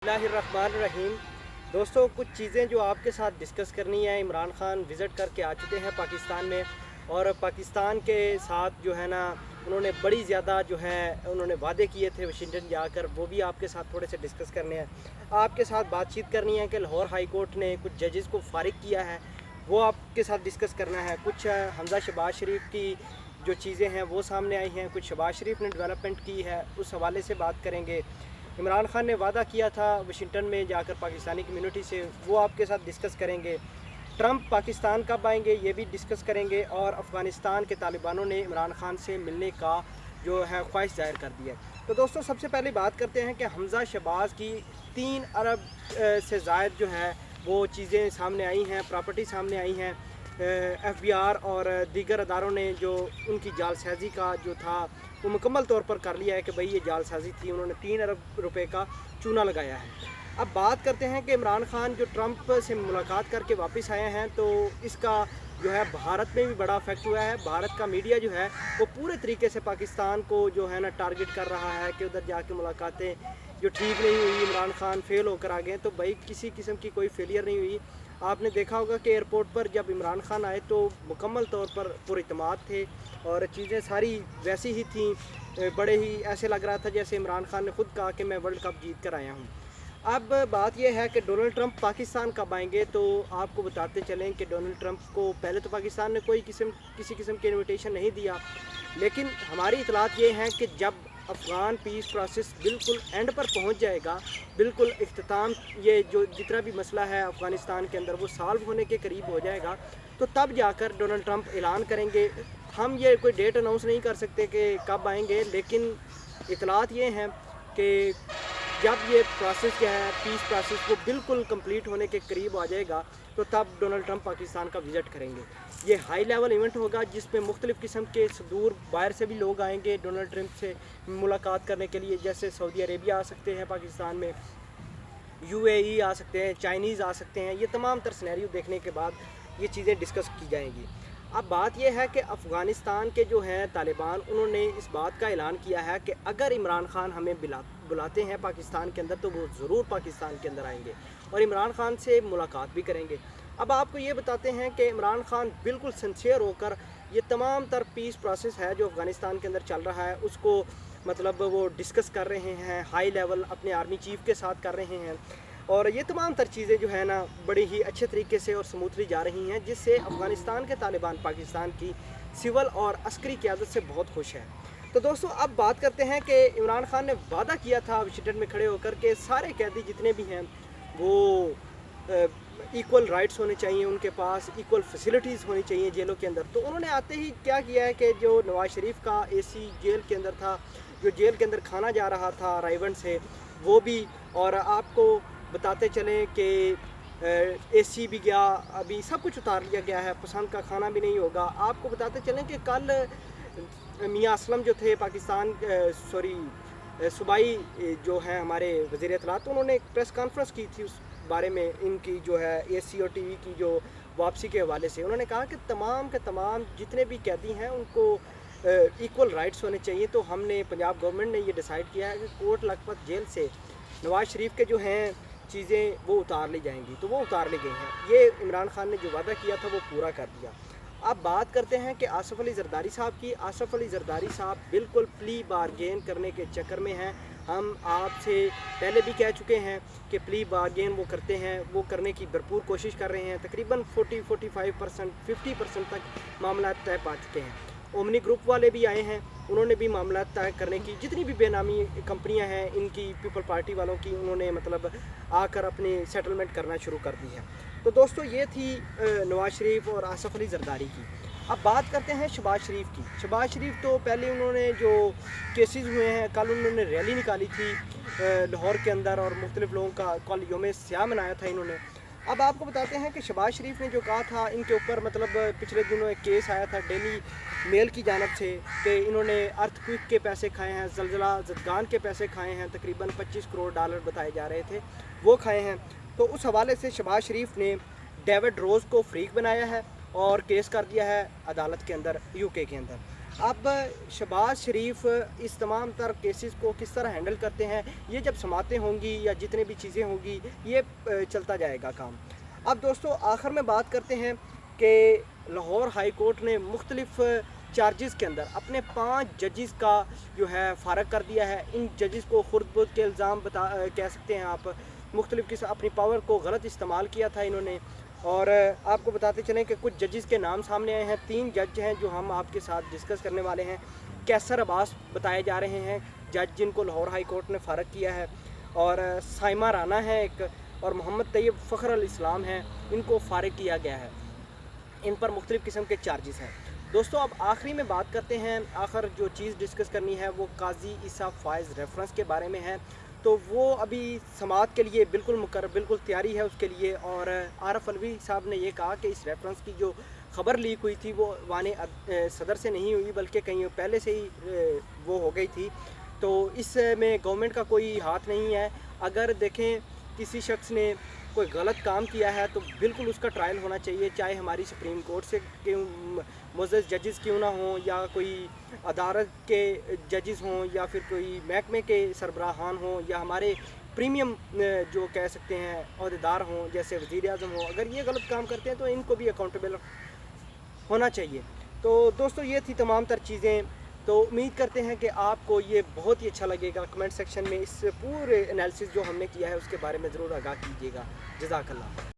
बिस्मिल्लाहिर्रहमानिर्रहीम। दोस्तों, कुछ चीज़ें जो आपके साथ डिस्कस करनी है। इमरान खान विज़िट करके आ चुके हैं पाकिस्तान में, और पाकिस्तान के साथ जो है ना, उन्होंने बड़ी ज़्यादा जो है उन्होंने वादे किए थे वाशिंगटन जाकर, वो भी आपके साथ थोड़े से डिस्कस करने हैं। आपके साथ बातचीत करनी है कि लाहौर हाई कोर्ट ने कुछ जजेस को फ़ारिग किया है, वो आपके साथ डिस्कस करना है। कुछ हमज़ा शहबाज शरीफ की जो चीज़ें हैं वो सामने आई हैं, कुछ शहबाज शरीफ ने डेवलपमेंट की है, उस हवाले से बात करेंगे। इमरान खान ने वादा किया था वाशिंगटन में जाकर पाकिस्तानी कम्युनिटी से, वो आपके साथ डिस्कस करेंगे। ट्रंप पाकिस्तान कब आएंगे ये भी डिस्कस करेंगे। और अफ़गानिस्तान के तालिबानों ने इमरान खान से मिलने का जो है ख्वाहिश जाहिर कर दी है। तो दोस्तों, सबसे पहले बात करते हैं कि हमज़ा शहबाज की 3 अरब से ज़ायद जो है वो चीज़ें सामने आई हैं, प्रॉपर्टी सामने आई हैं। FBI और दीगर अदारों ने जो उनकी जालसाजी का जो था वो मुकम्मल तौर पर कर लिया है कि भाई ये जालसाजी थी। उन्होंने 3 अरब रुपए का चूना लगाया है। अब बात करते हैं कि इमरान खान जो ट्रंप से मुलाकात करके वापस आए हैं, तो इसका जो है भारत में भी बड़ा इफेक्ट हुआ है। भारत का मीडिया जो है वो पूरे तरीके से पाकिस्तान को जो है ना टारगेट कर रहा है कि उधर जाके मुलाकातें जो ठीक नहीं हुई, इमरान खान फेल होकर आ गए। तो भाई किसी किस्म की कोई फेलियर नहीं हुई। आपने देखा होगा कि एयरपोर्ट पर जब इमरान खान आए तो मुकम्मल तौर पर पुरइत्माद थे और चीज़ें सारी वैसी ही थी। बड़े ही ऐसे लग रहा था जैसे इमरान खान ने खुद कहा कि मैं वर्ल्ड कप जीत कर आया हूँ। अब बात यह है कि डोनाल्ड ट्रंप पाकिस्तान कब आएंगे, तो आपको बताते चलें कि डोनाल्ड ट्रंप को पहले तो पाकिस्तान ने किसी किस्म की इनविटेशन नहीं दिया, लेकिन हमारी इतलात ये हैं कि जब अफ़गान पीस प्रोसेस बिल्कुल एंड पर पहुंच जाएगा, बिल्कुल इख्तिताम, ये जो जितना भी मसला है अफ़गानिस्तान के अंदर वो सॉल्व होने के करीब हो जाएगा, तो तब जाकर डोनाल्ड ट्रंप ऐलान करेंगे। हम ये कोई डेट अनाउंस नहीं कर सकते कि कब आएंगे, लेकिन इतलात ये हैं कि जब ये प्रोसेस क्या है, पीस प्रोसेस वो बिल्कुल कंप्लीट होने के करीब आ जाएगा, तो तब डोनाल्ड ट्रंप पाकिस्तान का विज़िट करेंगे। ये हाई लेवल इवेंट होगा जिसमें मुख्तलिफ़ किस्म के सुदूर बाहर से भी लोग आएंगे डोनाल्ड ट्रंप से मुलाकात करने के लिए। जैसे सऊदी अरेबिया आ सकते हैं पाकिस्तान में, UAE आ सकते हैं, चाइनीज़ आ सकते हैं। ये तमाम तर सिनेरियो देखने के बाद ये चीज़ें डिस्कस की जाएंगी। अब बात यह है कि अफ़गानिस्तान के जो हैं तालिबान, उन्होंने इस बात का ऐलान किया है कि अगर इमरान खान हमें बुलाते हैं पाकिस्तान के अंदर, तो वो ज़रूर पाकिस्तान के अंदर आएंगे और इमरान खान से मुलाकात भी करेंगे। अब आपको ये बताते हैं कि इमरान खान बिल्कुल सिंसियर होकर ये तमाम तर पीस प्रोसेस है जो अफ़गानिस्तान के अंदर चल रहा है, उसको मतलब वो डिस्कस कर रहे हैं, हाई लेवल अपने आर्मी चीफ़ के साथ कर रहे हैं। और ये तमाम तर चीज़ें जो है ना बड़ी ही अच्छे तरीके से और स्मूथली जा रही हैं, जिससे अफ़गानिस्तान के तालिबान पाकिस्तान की सिविल और अस्करी क़यादत से बहुत खुश है। तो दोस्तों, अब बात करते हैं कि इमरान खान ने वादा किया था वाशिंगटन में खड़े होकर के सारे कैदी जितने भी हैं वो इक्वल राइट्स होने चाहिए, उनके पास इक्वल फैसिलिटीज़ होनी चाहिए जेलों के अंदर। तो उन्होंने आते ही क्या किया है कि जो नवाज़ शरीफ का AC जेल के अंदर था, जो जेल के अंदर खाना जा रहा था राइवन से, वो भी, और आपको बताते चलें कि AC भी गया, अभी सब कुछ उतार लिया गया है, पसंद का खाना भी नहीं होगा। आपको बताते चलें कि कल मियाँ असलम जो थे पाकिस्तान सूबाई जो है हमारे वज़ीर इत्तलात, उन्होंने एक प्रेस कॉन्फ्रेंस की थी उस बारे में, इनकी जो है AC और TV की जो वापसी के हवाले से। उन्होंने कहा कि तमाम के तमाम जितने भी कैदी हैं उनको इक्वल राइट्स होने चाहिए। तो हमने पंजाब गवर्नमेंट ने ये डिसाइड किया है कि कोट लखपत जेल से नवाज़ शरीफ के जो हैं चीज़ें वो उतार ली जाएंगी, तो वो उतार ली गई हैं। ये इमरान खान ने जो वादा किया था वो पूरा कर दिया। अब बात करते हैं कि आसफ़ अली ज़रदारी साहब की। आसफ़ अली ज़रदारी साहब बिल्कुल प्ली बारगेन करने के चक्कर में हैं। हम आपसे पहले भी कह चुके हैं कि प्ली बारगेन वो करते हैं, वो करने की भरपूर कोशिश कर रहे हैं। तकरीबन 40-45%, 50% तक मामला तय पा चुके हैं। ओमनी ग्रुप वाले भी आए हैं, उन्होंने भी मामला तय करने की, जितनी भी बेनामी कंपनियां हैं इनकी, पीपल पार्टी वालों की, उन्होंने मतलब आकर अपनी सेटलमेंट करना शुरू कर दी है। तो दोस्तों, ये थी नवाज़ शरीफ और आसफ़ अली ज़रदारी की। अब बात करते हैं शहबाज शरीफ की। शहबाज शरीफ तो पहले उन्होंने जो केसेस हुए हैं, कल उन्होंने रैली निकाली थी लाहौर के अंदर और मुख्तलिफ़ लोगों का कल यौम सियाह मनाया था इन्होंने। अब आपको बताते हैं कि शहबाज शरीफ ने जो कहा था, इनके ऊपर मतलब पिछले दिनों एक केस आया था डेली मेल की जानब से कि इन्होंने अर्थक्वेक के पैसे खाए हैं, ज़लज़ला ज़दगान के पैसे खाए हैं, तकरीबन $25 करोड़ बताए जा रहे थे, वो खाए हैं। तो उस हवाले से शहबाज शरीफ ने डेविड रोज़ को फ्रीक बनाया है और केस कर दिया है अदालत के अंदर, UK के अंदर। अब शहबाज शरीफ इस तमाम तर केसेस को किस तरह हैंडल करते हैं, ये जब समातें होंगी या जितने भी चीज़ें होंगी ये चलता जाएगा काम। अब दोस्तों आखिर में बात करते हैं कि लाहौर हाई कोर्ट ने मुख्तलिफ़ चार्जेस के अंदर अपने 5 जजेस का जो है फ़ारग कर दिया है। इन जजेस को खुर्द के इल्ज़ाम कह सकते हैं आप, मुख्तलिफ़ किस्म अपनी पावर को गलत इस्तेमाल किया था इन्होंने। और आपको बताते चलें कि कुछ जजेस के नाम सामने आए हैं। 3 जज हैं जो हम आपके साथ डिस्कस करने वाले हैं। कैसर अब्बास बताए जा रहे हैं जज जिनको लाहौर हाई कोर्ट ने फ़ारग किया है, और साइमा राना है एक, और मोहम्मद तैयब फ़खर अल इस्लाम हैं, इनको फ़ारग किया गया है। इन पर मुख्तलिफ़ किस्म के चार्जेस हैं। दोस्तों अब आखिरी में बात करते हैं, आखिर जो चीज़ डिस्कस करनी है वो काजी ईसा फ़ाइज़ रेफरेंस के बारे में है। तो वो अभी समात के लिए बिल्कुल तैयारी है उसके लिए। और आरफ अलवी साहब ने ये कहा कि इस रेफरेंस की जो ख़बर लीक हुई थी वो वाने सदर से नहीं हुई बल्कि कहीं पहले से ही वो हो गई थी। तो इसमें गवर्नमेंट का कोई हाथ नहीं है। अगर देखें किसी शख्स ने कोई गलत काम किया है तो बिल्कुल उसका ट्रायल होना चाहिए, चाहे हमारी सुप्रीम कोर्ट से क्यों मुअज़्ज़ज़ जजेस क्यों ना हों, या कोई अदालत के जजेस हों, या फिर कोई महकमे के सरबराहान हों, या हमारे प्रीमियम जो कह सकते हैं अहदेदार हों जैसे वज़ीर आज़म हों। अगर ये गलत काम करते हैं तो इनको भी अकाउंटेबल होना चाहिए। तो दोस्तों ये थी तमाम तर चीज़ें। तो उम्मीद करते हैं कि आपको ये बहुत ही अच्छा लगेगा। कमेंट सेक्शन में इस पूरे एनालिसिस जो हमने किया है उसके बारे में ज़रूर आगाह कीजिएगा। जज़ाकल्लाह।